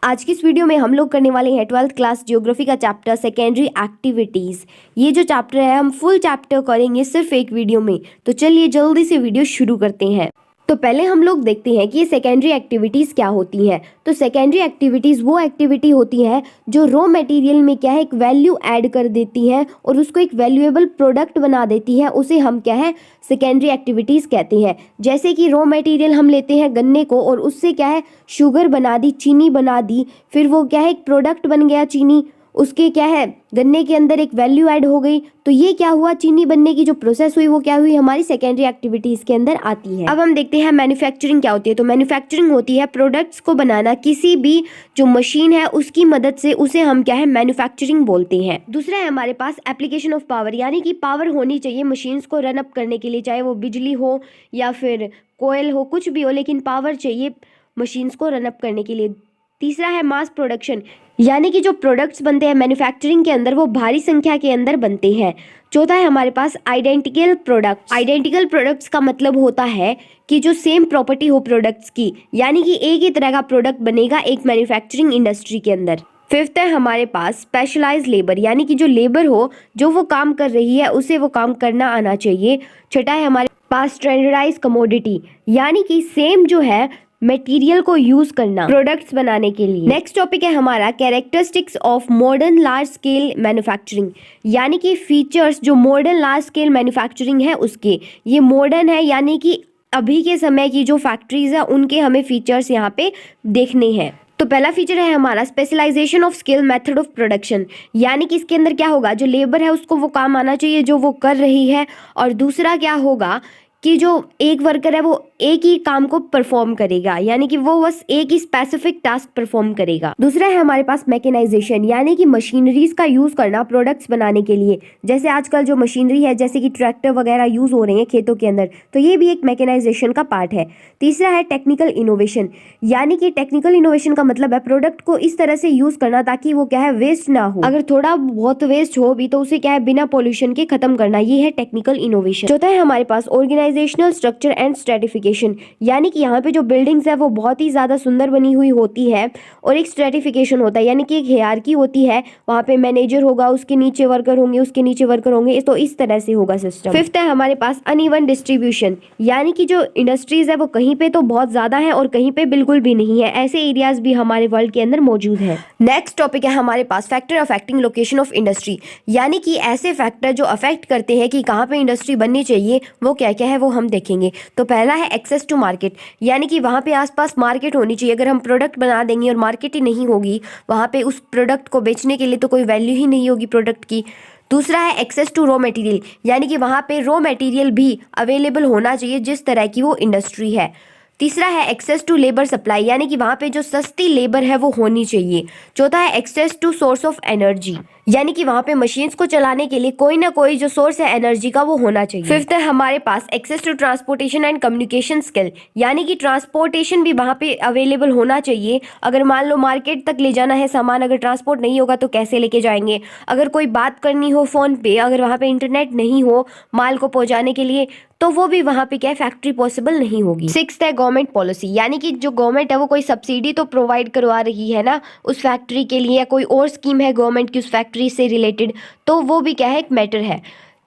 आज की इस वीडियो में हम लोग करने वाले हैं 12th क्लास ज्योग्राफी का चैप्टर सेकेंडरी एक्टिविटीज़। ये जो चैप्टर है हम फुल चैप्टर करेंगे सिर्फ एक वीडियो में। तो चलिए जल्दी से वीडियो शुरू करते हैं। तो पहले हम लोग देखते हैं कि ये सेकेंडरी एक्टिविटीज़ क्या होती हैं। तो सेकेंडरी एक्टिविटीज़ वो एक्टिविटी होती है जो रॉ मटेरियल में क्या है एक वैल्यू ऐड कर देती है और उसको एक वैल्यूएबल प्रोडक्ट बना देती है। उसे हम क्या है सेकेंडरी एक्टिविटीज़ कहते हैं। जैसे कि रॉ मटेरियल हम लेते हैं गन्ने को और उससे क्या है शुगर बना दी, चीनी बना दी, फिर वो क्या है एक प्रोडक्ट बन गया चीनी, उसके क्या है गन्ने के अंदर एक वैल्यू ऐड हो गई। तो ये क्या हुआ, चीनी बनने की जो प्रोसेस हुई वो क्या हुई, हमारी सेकेंडरी एक्टिविटीज के अंदर आती है। अब हम देखते हैं मैन्युफैक्चरिंग क्या होती है। तो मैन्युफैक्चरिंग होती है प्रोडक्ट्स को बनाना, किसी भी जो मशीन है उसकी मदद से, उसे हम क्या है मैन्युफैक्चरिंग बोलते हैं। दूसरा है हमारे पास एप्लीकेशन ऑफ पावर, यानी कि पावर होनी चाहिए मशीन्स को रन अप करने के लिए, चाहे वो बिजली हो या फिर कोयल हो, कुछ भी हो, लेकिन पावर चाहिए मशीन्स को रन अप करने के लिए। तीसरा है मास प्रोडक्शन, यानी कि जो प्रोडक्ट्स बनते हैं मैन्युफैक्चरिंग के अंदर वो भारी संख्या के अंदर बनते हैं। चौथा है हमारे पास आइडेंटिकल प्रोडक्ट्स। आइडेंटिकल प्रोडक्ट्स का मतलब होता है कि जो सेम प्रॉपर्टी हो प्रोडक्ट्स की, यानी कि एक ही तरह का प्रोडक्ट बनेगा एक मैन्युफैक्चरिंग इंडस्ट्री के अंदर। फिफ्थ है हमारे पास स्पेशलाइज्ड लेबर, यानी कि जो लेबर हो जो वो काम कर रही है उसे वो काम करना आना चाहिए। छठा है हमारे पास स्टैंडर्डाइज कमोडिटी, यानी कि सेम जो है मटेरियल को यूज करना प्रोडक्ट्स बनाने के लिए। नेक्स्ट टॉपिक है हमारा characteristics of modern large scale manufacturing, यानी कि फीचर्स जो मॉडर्न लार्ज स्केल मैन्युफैक्चरिंग है उसके। ये मॉडर्न है यानी कि अभी के समय की जो फैक्ट्रीज है उनके हमें फीचर्स यहाँ पे देखने हैं। तो पहला फीचर है हमारा specialization of skill method of production, यानी कि इसके अंदर क्या होगा, जो लेबर है उसको वो काम आना चाहिए जो वो कर रही है। और दूसरा क्या होगा कि जो एक वर्कर है वो एक ही काम को परफॉर्म करेगा, यानी कि वो बस एक ही स्पेसिफिक टास्क परफॉर्म करेगा। दूसरा है हमारे पास मैकेनाइजेशन, यानी कि मशीनरीज का यूज करना प्रोडक्ट्स बनाने के लिए। जैसे आजकल जो मशीनरी है जैसे कि ट्रैक्टर वगैरह यूज हो रहे हैं खेतों के अंदर, तो ये भी एक मैकेनाइजेशन का पार्ट है। तीसरा है टेक्निकल इनोवेशन, यानी कि टेक्निकल इनोवेशन का मतलब है प्रोडक्ट को इस तरह से यूज करना ताकि वो क्या है वेस्ट ना हो, अगर थोड़ा बहुत वेस्ट हो भी तो उसे क्या है बिना पॉल्यूशन के खत्म करना, ये है टेक्निकल इनोवेशन। चौथा है हमारे पास ऑर्गेनाइजेशनल स्ट्रक्चर एंड स्ट्रेटिफिकेशन, यानी कि यहाँ पे जो बिल्डिंग्स है वो बहुत ही ज्यादा सुंदर बनी हुई होती है और एक स्ट्रेटिफिकेशन होता है, यानी कि एक हायरार्की होती है। वहाँ पे मैनेजर होगा, उसके नीचे वर्कर होंगे, उसके नीचे वर्कर होंगे, तो इस तरह से होगा सिस्टम। फिफ्थ है हमारे पास अनइवन डिस्ट्रीब्यूशन, यानी कि जो इंडस्ट्रीज है वो कहीं पे तो बहुत ज्यादा है और कहीं पे बिल्कुल भी नहीं है। ऐसे एरियाज भी हमारे वर्ल्ड के अंदर मौजूद है। नेक्स्ट टॉपिक है हमारे पास factor affecting location of industry, यानी कि ऐसे फैक्टर जो अफेक्ट करते हैं कि कहाँ पे इंडस्ट्री बननी चाहिए वो क्या क्या है वो हम देखेंगे। तो पहला है एक्सेस टू मार्केट, यानी कि वहाँ पे आसपास मार्केट होनी चाहिए। अगर हम प्रोडक्ट बना देंगे और मार्केट ही नहीं होगी वहाँ पे उस प्रोडक्ट को बेचने के लिए तो कोई वैल्यू ही नहीं होगी प्रोडक्ट की। दूसरा है एक्सेस टू रॉ मटेरियल, यानी कि वहाँ पे रॉ मटेरियल भी अवेलेबल होना चाहिए जिस तरह की वो इंडस्ट्री है। तीसरा है एक्सेस टू लेबर सप्लाई, यानी कि वहाँ पे जो सस्ती लेबर है वो होनी चाहिए। चौथा है access to source of energy, यानी कि वहाँ पे मशीन्स को चलाने के लिए कोई ना कोई जो सोर्स है एनर्जी का वो होना चाहिए। फिफ्थ है हमारे पास access to transportation and communication skill, यानी कि ट्रांसपोर्टेशन भी वहाँ पे अवेलेबल होना चाहिए। अगर मान लो मार्केट तक ले जाना है सामान, अगर ट्रांसपोर्ट नहीं होगा तो कैसे लेके जाएंगे। अगर कोई बात करनी हो फ़ोन पे, अगर वहाँ पे इंटरनेट नहीं हो माल को पहुँचाने के लिए तो वो भी वहाँ पे क्या है फैक्ट्री पॉसिबल नहीं होगी। सिक्स्थ है गवर्नमेंट पॉलिसी, यानी कि जो गवर्नमेंट है वो कोई सब्सिडी तो प्रोवाइड करवा रही है ना उस फैक्ट्री के लिए, या कोई और स्कीम है गवर्नमेंट की उस फैक्ट्री से रिलेटेड, तो वो भी क्या है एक मैटर है।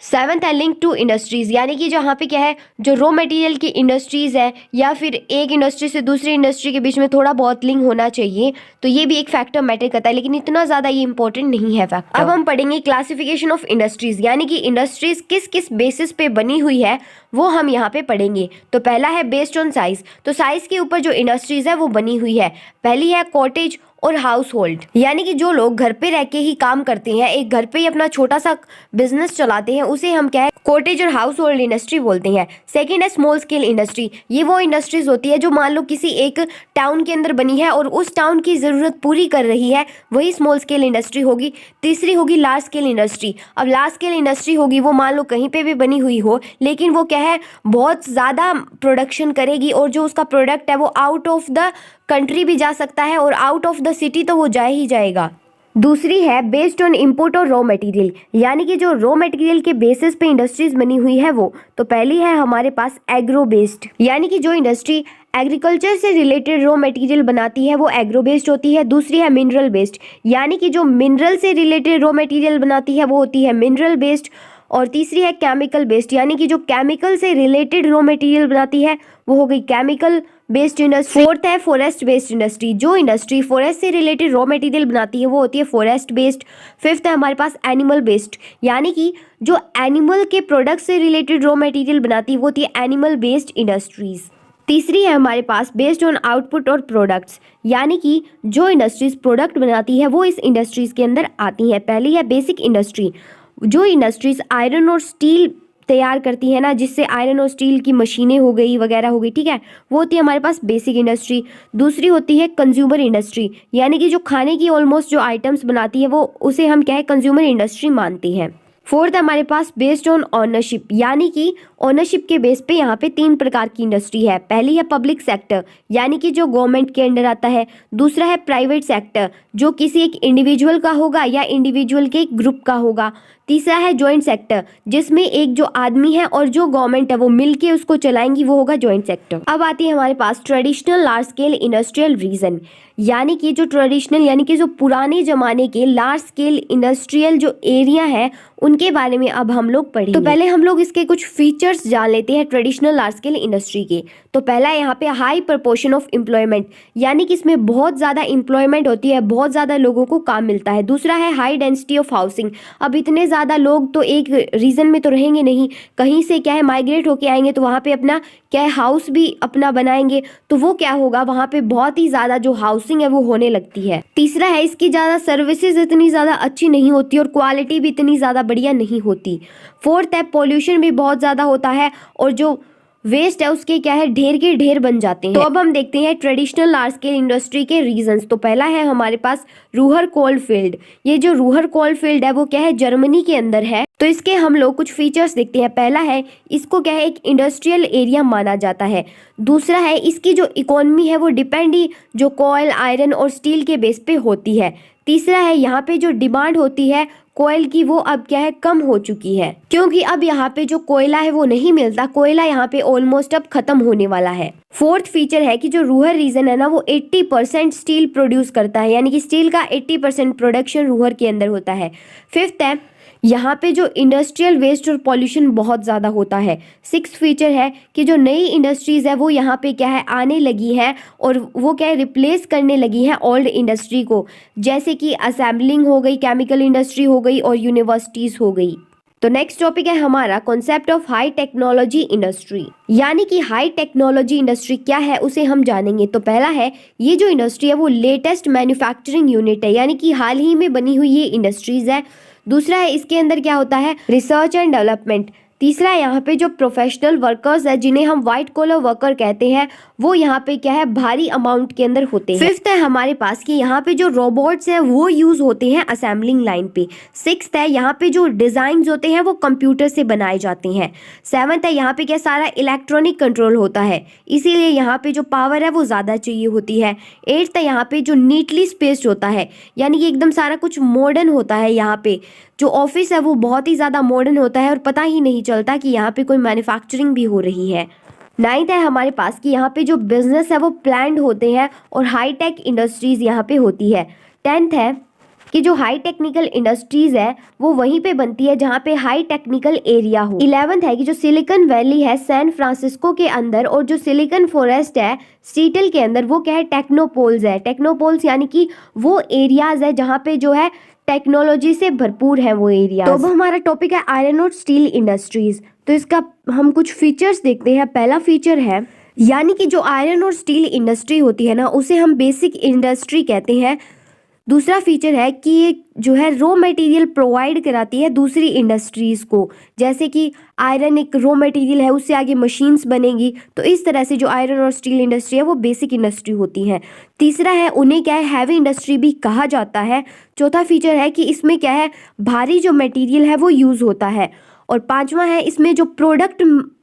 सेवंथ है लिंक टू इंडस्ट्रीज, यानी कि जहाँ पे क्या है जो रॉ मटेरियल की इंडस्ट्रीज है या फिर एक इंडस्ट्री से दूसरी इंडस्ट्री के बीच में थोड़ा बहुत लिंक होना चाहिए, तो ये भी एक फैक्टर मैटर करता है, लेकिन इतना ज़्यादा ये इंपॉर्टेंट नहीं है फैक्टर। अब हम पढ़ेंगे क्लासिफिकेशन ऑफ इंडस्ट्रीज, यानी कि इंडस्ट्रीज किस किस बेसिस पे बनी हुई है वो हम यहाँ पे पढ़ेंगे। तो पहला है बेस्ड ऑन साइज, तो साइज के ऊपर जो इंडस्ट्रीज है वो बनी हुई है। पहली है कॉटेज और हाउस होल्ड, यानी कि जो लोग घर पे रह के ही काम करते हैं, एक घर पे ही अपना छोटा सा बिजनेस चलाते हैं, उसे हम क्या है कॉटेज और हाउस होल्ड इंडस्ट्री बोलते हैं। सेकंड है स्मॉल स्केल इंडस्ट्री, ये वो इंडस्ट्रीज होती है जो मान लो किसी एक टाउन के अंदर बनी है और उस टाउन की ज़रूरत पूरी कर रही है, वही स्मॉल स्केल इंडस्ट्री होगी। तीसरी होगी लार्ज स्केल इंडस्ट्री, अब लार्ज स्केल इंडस्ट्री होगी वो मान लो कहीं पे भी बनी हुई हो लेकिन वो क्या है बहुत ज़्यादा प्रोडक्शन करेगी और जो उसका प्रोडक्ट है वो आउट ऑफ द कंट्री भी जा सकता है और आउट ऑफ द सिटी तो वो जाए ही जाएगा। दूसरी है बेस्ड ऑन इम्पोर्ट और रॉ मटेरियल, यानी कि जो रॉ मटेरियल के बेसिस पे इंडस्ट्रीज बनी हुई है वो। तो पहली है हमारे पास एग्रो बेस्ड, यानी कि जो इंडस्ट्री एग्रीकल्चर से रिलेटेड रॉ मटेरियल बनाती है वो एग्रो बेस्ड होती है। दूसरी है मिनरल बेस्ड, यानी कि जो मिनरल से रिलेटेड रॉ मटेरियल बनाती है वो होती है मिनरल बेस्ड। और तीसरी है केमिकल बेस्ड, यानी कि जो केमिकल से रिलेटेड रॉ मटेरियल बनाती है वो हो गई केमिकल बेस्ड इंडस्ट्री। फोर्थ है फॉरेस्ट बेस्ड इंडस्ट्री, जो इंडस्ट्री फॉरेस्ट से रिलेटेड रॉ मटेरियल बनाती है वो होती है फॉरेस्ट बेस्ड। फिफ्थ है हमारे पास एनिमल बेस्ड, यानी कि जो एनिमल के प्रोडक्ट से रिलेटेड रॉ मटेरियल बनाती है वो होती है एनिमल बेस्ड इंडस्ट्रीज। तीसरी है हमारे पास बेस्ड ऑन आउटपुट और प्रोडक्ट्स, यानी कि जो इंडस्ट्रीज प्रोडक्ट बनाती है वो इस इंडस्ट्रीज के अंदर आती है। पहली है बेसिक इंडस्ट्री, जो इंडस्ट्रीज आयरन और स्टील तैयार करती है ना, जिससे आयरन और स्टील की मशीनें हो गई वगैरह हो गई, ठीक है, वो होती है हमारे पास बेसिक इंडस्ट्री। दूसरी होती है कंज्यूमर इंडस्ट्री, यानी कि जो खाने की ऑलमोस्ट जो आइटम्स बनाती है वो उसे हम क्या है कंज्यूमर इंडस्ट्री मानते हैं। फोर्थ हमारे पास बेस्ड ऑन ओनरशिप, यानी कि ओनरशिप के बेस पे यहाँ पे 3 प्रकार की इंडस्ट्री है। पहली है पब्लिक सेक्टर, यानी कि जो गवर्नमेंट के अंडर आता है। दूसरा है प्राइवेट सेक्टर, जो किसी एक इंडिविजुअल का होगा या इंडिविजुअल के एक ग्रुप का होगा। तीसरा है जॉइंट सेक्टर, जिसमें एक जो आदमी है और जो गवर्नमेंट है वो मिलके उसको चलाएंगी, वो होगा जॉइंट सेक्टर। अब आती है हमारे पास traditional large scale industrial region, यानी कि जो ट्रेडिशनल यानी कि जो पुराने जमाने के लार्ज स्केल इंडस्ट्रियल जो एरिया है उनके बारे में अब हम लोग पढ़ेंगे। तो पहले हम लोग इसके कुछ फीचर्स जान लेते हैं ट्रेडिशनल लार्ज स्केल इंडस्ट्री के। तो पहला यहाँ पे हाई प्रपोर्शन ऑफ एम्प्लॉयमेंट, यानी कि इसमें बहुत ज़्यादा एम्प्लॉयमेंट होती है, बहुत ज़्यादा लोगों को काम मिलता है। दूसरा है हाई डेंसिटी ऑफ हाउसिंग, अब इतने ज़्यादा लोग तो एक रीजन में तो रहेंगे नहीं, कहीं से क्या है माइग्रेट होके आएंगे तो वहाँ पे अपना क्या है हाउस भी अपना बनाएंगे, तो वो क्या होगा वहाँ पे बहुत ही ज़्यादा जो हाउसिंग है वो होने लगती है। तीसरा है इसकी ज़्यादा सर्विसेज इतनी ज़्यादा अच्छी नहीं होती और क्वालिटी भी इतनी ज़्यादा बढ़िया नहीं होती। फोर्थ है पोल्यूशन भी बहुत ज़्यादा होता है और जो वेस्ट है उसके क्या है ढेर के ढेर बन जाते हैं। तो अब हम देखते हैं ट्रेडिशनल लार्ज स्केल इंडस्ट्री के रीजंस। तो पहला है हमारे पास रूहर कोल फील्ड, ये जो रूहर कोल फील्ड है वो क्या है जर्मनी के अंदर है। तो इसके हम लोग कुछ फीचर्स देखते हैं। पहला है इसको क्या है एक इंडस्ट्रियल एरिया माना जाता है। दूसरा है इसकी जो इकोनॉमी है वो डिपेंड ही जो कोयल आयरन और स्टील के बेस पे होती है। तीसरा है यहाँ पे जो डिमांड होती है कोयल की वो अब क्या है कम हो चुकी है, क्योंकि अब यहाँ पे जो कोयला है वो नहीं मिलता, कोयला यहाँ पे ऑलमोस्ट अब खत्म होने वाला है। फोर्थ फीचर है कि जो रूहर रीजन है ना वो 80% स्टील प्रोड्यूस करता है, यानी कि स्टील का 80% प्रोडक्शन रूहर के अंदर होता है। फिफ्थ है यहाँ पे जो इंडस्ट्रियल वेस्ट और पॉल्यूशन बहुत ज़्यादा होता है। सिक्स फीचर है कि जो नई इंडस्ट्रीज़ है वो यहाँ पे क्या है आने लगी है और वो क्या है रिप्लेस करने लगी है ओल्ड इंडस्ट्री को, जैसे कि असेंबलिंग हो गई, केमिकल इंडस्ट्री हो गई और यूनिवर्सिटीज़ हो गई। तो नेक्स्ट टॉपिक है हमारा concept of high technology industry, यानी कि हाई टेक्नोलॉजी इंडस्ट्री क्या है उसे हम जानेंगे। तो पहला है ये जो इंडस्ट्री है वो लेटेस्ट मैन्युफैक्चरिंग यूनिट है, यानी कि हाल ही में बनी हुई ये इंडस्ट्रीज है। दूसरा है इसके अंदर क्या होता है रिसर्च एंड डेवलपमेंट। तीसरा है यहाँ पे जो प्रोफेशनल वर्कर्स है जिन्हें हम व्हाइट कॉलर वर्कर कहते हैं वो यहाँ पे क्या है भारी अमाउंट के अंदर होते हैं। फिफ्थ है हमारे पास कि यहाँ पे जो रोबोट्स हैं वो यूज होते हैं असेंबलिंग लाइन पे। सिक्स्थ है यहाँ पे जो डिजाइन होते हैं वो कंप्यूटर से बनाए जाते हैं। सेवंथ है यहाँ पे क्या सारा इलेक्ट्रॉनिक कंट्रोल होता है, इसीलिए यहाँ पे जो पावर है वो ज़्यादा चाहिए होती है। एट्थ है यहाँ पे जो नीटली स्पेस्ड होता है, यानी कि एकदम सारा कुछ मॉडर्न होता है। यहाँ पे जो ऑफिस है वो बहुत ही ज़्यादा मॉडर्न होता है और पता ही नहीं चलता कि यहाँ पे कोई मैन्युफैक्चरिंग भी हो रही है। नाइन्थ है हमारे पास कि यहाँ पे जो बिजनेस है वो प्लान्ड होते हैं और हाई टेक इंडस्ट्रीज़ यहाँ पे होती है। टेंथ है कि जो हाई टेक्निकल इंडस्ट्रीज़ है वो वहीं पे बनती है जहाँ पे हाई टेक्निकल एरिया हो। 11th है कि जो सिलिकॉन वैली है सैन फ्रांसिस्को के अंदर और जो सिलिकॉन फॉरेस्ट है सीटल के अंदर वो क्या है टेक्नोपोल्स है। टेक्नोपोल्स यानी कि वो एरियाज है जहाँ पे जो है टेक्नोलॉजी से भरपूर है वो एरिया। तो अब हमारा टॉपिक है आयरन और स्टील इंडस्ट्रीज। तो इसका हम कुछ फीचर्स देखते हैं। पहला फीचर है यानी कि जो आयरन और स्टील इंडस्ट्री होती है ना उसे हम बेसिक इंडस्ट्री कहते हैं। दूसरा फीचर है कि ये जो है रॉ मटेरियल प्रोवाइड कराती है दूसरी इंडस्ट्रीज़ को, जैसे कि आयरन एक रॉ मटेरियल है उससे आगे मशीन्स बनेगी, तो इस तरह से जो आयरन और स्टील इंडस्ट्री है वो बेसिक इंडस्ट्री होती है। तीसरा है उन्हें क्या है हैवी इंडस्ट्री भी कहा जाता है। चौथा फीचर है कि इसमें क्या है भारी जो मटेरियल है वो यूज़ होता है। और पांचवा है इसमें जो प्रोडक्ट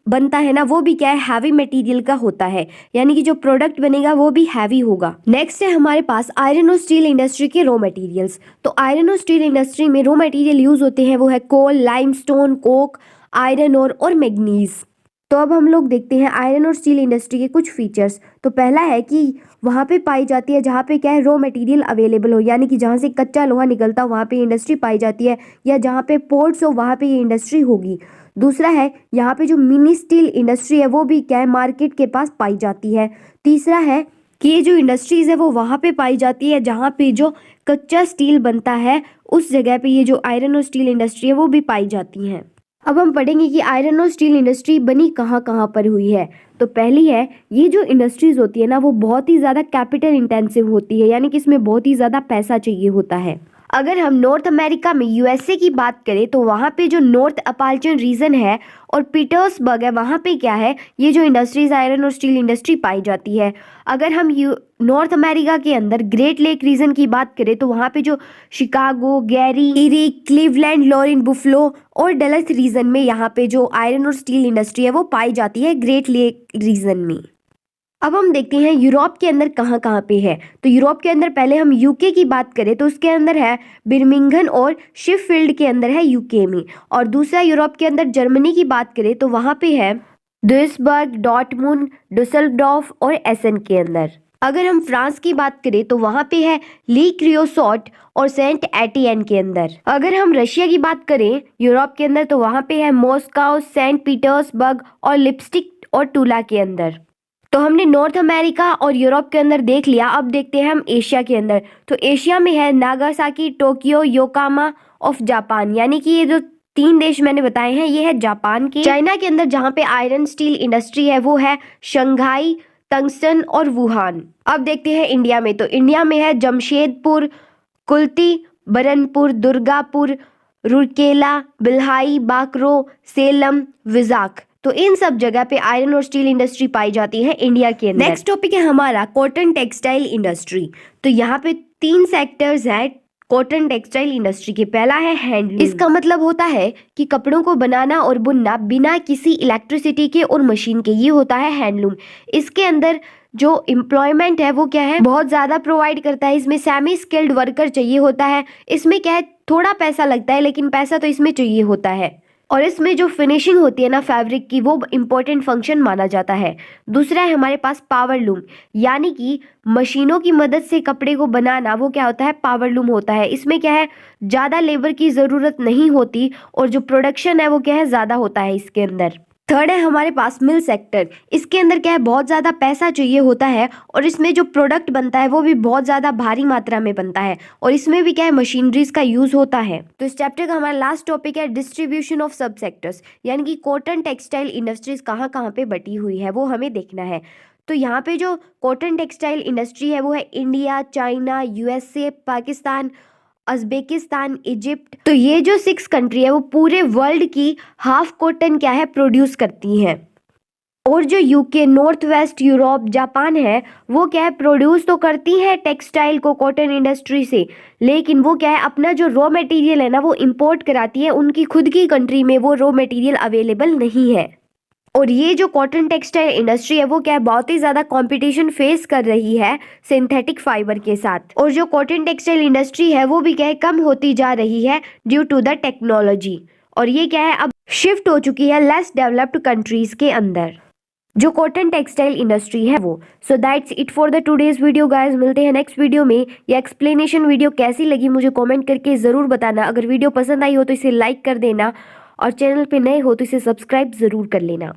बनता है ना वो भी क्या है, हैवी मटेरियल का होता है, यानी कि जो प्रोडक्ट बनेगा वो भी हैवी होगा। नेक्स्ट है हमारे पास आयरन और स्टील इंडस्ट्री के रॉ मटेरियल्स। तो आयरन और स्टील इंडस्ट्री में रॉ मटेरियल यूज होते हैं वो है कोल, लाइमस्टोन, कोक, आयरन और मैग्नीज। तो अब हम लोग देखते हैं आयरन और स्टील इंडस्ट्री के कुछ फीचर्स। तो पहला है कि वहाँ पे पाई जाती है जहाँ पे क्या है, रॉ मटेरियल अवेलेबल हो, यानी कि जहाँ से कच्चा लोहा निकलता हो वहाँ पे इंडस्ट्री पाई जाती है, या जहाँ पे पोर्ट्स हो वहाँ पे ये इंडस्ट्री होगी। दूसरा है यहाँ पे जो मिनी स्टील इंडस्ट्री है वो भी क्या है, मार्केट के पास पाई जाती है। तीसरा है कि ये जो इंडस्ट्रीज है वो वहाँ पे पाई जाती है जहाँ पे जो कच्चा स्टील बनता है उस जगह पे ये जो आयरन और स्टील इंडस्ट्री है वो भी पाई जाती हैं। अब हम पढ़ेंगे कि आयरन और स्टील इंडस्ट्री बनी कहाँ कहाँ पर हुई है। तो पहली है, ये जो इंडस्ट्रीज होती है ना वो बहुत ही ज़्यादा कैपिटल इंटेंसिव होती है, यानी कि इसमें बहुत ही ज़्यादा पैसा चाहिए होता है। अगर हम नॉर्थ अमेरिका में यूएसए की बात करें तो वहाँ पे जो नॉर्थ अपाल्चन रीजन है और पीटर्सबर्ग है वहाँ पे क्या है, ये जो इंडस्ट्रीज आयरन और स्टील इंडस्ट्री पाई जाती है। अगर हम नॉर्थ अमेरिका के अंदर ग्रेट लेक रीजन की बात करें तो वहाँ पे जो Chicago, Gary, eri, Cleveland, Lauren, बुफलो और डलस रीजन में यहाँ पे जो आयरन और स्टील इंडस्ट्री है वो पाई जाती है ग्रेट लेक रीजन में। अब हम देखते हैं यूरोप के अंदर कहाँ कहाँ पे है। तो यूरोप के अंदर पहले हम यूके की बात करें तो उसके अंदर है बिर्मिंघम और शेफील्ड के अंदर है यूके में। और दूसरा यूरोप के अंदर जर्मनी की बात करें तो वहाँ पे है दुइसबर्ग, डॉर्टमुंड, डुसेल्डॉर्फ और एसन के अंदर। अगर हम फ्रांस की बात करें तो वहाँ पे है ली क्रियोसॉट और सेंट एटियन के अंदर। अगर हम रशिया की बात करें यूरोप के अंदर तो वहाँ पे है मॉस्को, सेंट पीटर्सबर्ग और लिपस्टिक और टूला के अंदर। तो हमने नॉर्थ अमेरिका और यूरोप के अंदर देख लिया। अब देखते हैं हम एशिया के अंदर। तो एशिया में है Nagasaki, Tokyo, Yokohama of Japan, यानी कि ये जो 3 देश मैंने बताए हैं ये है जापान के। चाइना के अंदर जहाँ पे आयरन स्टील इंडस्ट्री है वो है शंघाई, टंगस्टन और वुहान। अब देखते हैं इंडिया में। तो इंडिया में है जमशेदपुर, कुल्ती, बरनपुर, दुर्गापुर, रूरकेला, बिल्हाई, बाकरो, सेलम, विजाख। तो इन सब जगह पे आयरन और स्टील इंडस्ट्री पाई जाती है इंडिया के अंदर। नेक्स्ट टॉपिक है हमारा कॉटन टेक्सटाइल इंडस्ट्री। तो यहाँ पे 3 सेक्टर्स हैं कॉटन टेक्सटाइल इंडस्ट्री के। पहला है हैंडलूम। इसका मतलब होता है कि कपड़ों को बनाना और बुनना बिना किसी इलेक्ट्रिसिटी के और मशीन के, ये होता है हैंडलूम। इसके अंदर जो एम्प्लॉयमेंट है वो क्या है, बहुत ज़्यादा प्रोवाइड करता है। इसमें सेमी स्किल्ड वर्कर चाहिए होता है। इसमें क्या है, थोड़ा पैसा लगता है लेकिन पैसा तो इसमें चाहिए होता है। और इसमें जो फिनिशिंग होती है ना फैब्रिक की वो इम्पोर्टेंट फंक्शन माना जाता है। दूसरा है हमारे पास पावर लूम, यानी कि मशीनों की मदद से कपड़े को बनाना वो क्या होता है, पावर लूम होता है। इसमें क्या है, ज़्यादा लेबर की ज़रूरत नहीं होती और जो प्रोडक्शन है वो क्या है, ज़्यादा होता है इसके अंदर। थर्ड है हमारे पास मिल सेक्टर। इसके अंदर क्या है, बहुत ज़्यादा पैसा चाहिए होता है और इसमें जो प्रोडक्ट बनता है वो भी बहुत ज़्यादा भारी मात्रा में बनता है और इसमें भी क्या है, मशीनरीज का यूज़ होता है। तो इस चैप्टर का हमारा लास्ट टॉपिक है डिस्ट्रीब्यूशन ऑफ सब सेक्टर्स, यानी कि कॉटन टेक्सटाइल इंडस्ट्रीज कहाँ कहाँ पे बटी हुई है वो हमें देखना है। तो यहाँ पे जो कॉटन टेक्सटाइल इंडस्ट्री है वो है India, China, USA, Pakistan, Uzbekistan, Egypt. तो ये जो 6 कंट्री है वो पूरे वर्ल्ड की हाफ कॉटन क्या है, प्रोड्यूस करती हैं। और जो UK, north west Europe, Japan है वो क्या है, प्रोड्यूस तो करती है टेक्सटाइल को कॉटन इंडस्ट्री से, लेकिन वो क्या है, अपना जो रॉ मटेरियल है ना वो इंपोर्ट कराती है। उनकी खुद की कंट्री में वो रॉ मटेरियल अवेलेबल नहीं है। और ये जो कॉटन टेक्सटाइल इंडस्ट्री है वो क्या है, बहुत ही ज़्यादा कंपटीशन फेस कर रही है सिंथेटिक फाइबर के साथ। और जो कॉटन टेक्सटाइल इंडस्ट्री है वो भी क्या है, कम होती जा रही है ड्यू टू द टेक्नोलॉजी। और ये क्या है, अब शिफ्ट हो चुकी है लेस डेवलप्ड कंट्रीज के अंदर जो कॉटन टेक्सटाइल इंडस्ट्री है वो। So that's it for the today's video guys. मिलते हैं नेक्स्ट वीडियो में। ये एक्सप्लेनेशन वीडियो कैसी लगी मुझे कमेंट करके ज़रूर बताना। अगर वीडियो पसंद आई हो तो इसे लाइक कर देना और चैनल पे नए हो तो इसे सब्सक्राइब ज़रूर कर लेना।